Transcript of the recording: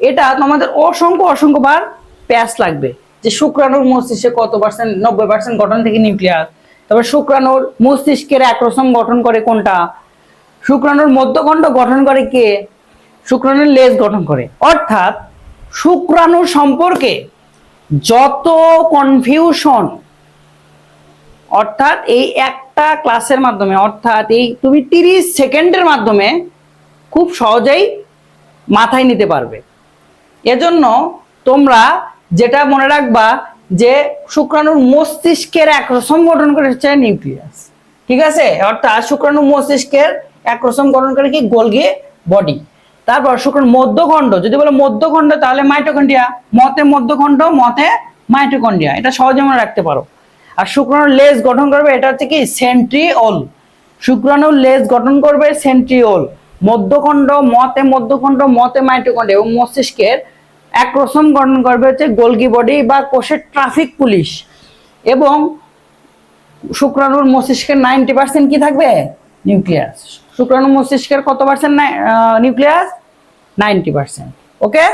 এটা তোমাদের অসংখ্য অসংখ্য বার প্যাচ লাগবে যে শুক্রাণুর মস্তিষ্কে কত পার্সেন্ট, 90% গঠন থেকে নিউক্লিয়াস। তারপর শুক্রাণুর মস্তিষ্কের একরসম গঠন করে কোনটা, শুক্রাণুর মধ্যখণ্ড গঠন করে কে, শুক্রাণুর লেজ গঠন করে। অর্থাৎ শুক্রাণু সম্পর্কে যত কনফিউশন, অর্থাৎ এই একটা ক্লাসের মাধ্যমে, অর্থাৎ এই তুমি 30 সেকেন্ডের মাধ্যমে খুব সহজেই মাথায় নিতে পারবে। এজন্য তোমরা যেটা মনে রাখবা যে শুক্রাণুর মস্তিষ্কের একরসম গঠন করে হচ্ছে নিউক্লিয়াস, ঠিক আছে। অর্থাৎ শুক্রাণু মস্তিষ্কের একরসম গঠন করে কি, গোলগি বডি। তারপর শুক্রাণু মধ্যখণ্ড, যদি বলো মধ্যখণ্ড তাহলে মাইটোকন্ড্রিয়া, মতে মধ্যখণ্ড, মতে মাইটোকন্ড্রিয়া, এটা সহজে মনে রাখতে পারো। আর শুক্রাণুর লেজ গঠন করবে এটা হচ্ছে কি, সেন্ট্রিওল। শুক্রাণুর লেজ গঠন করবে সেন্ট্রিওল। মধ্যখণ্ড, মতে মধ্যখণ্ড, মতে মাইটোকন্ড্রিয়া এবং মস্তিষ্কের একরসম গঠন করবে হচ্ছে গোলগি বডি বা কোষের ট্রাফিক পুলিশ। এবং শুক্রাণুর মস্তিষ্কের 90% কি থাকবে, নিউক্লিয়াস। শুক্রাণু মস্তিষ্কের কত পার্সেন্ট নিউক্লিয়াস, 90%। ওকে।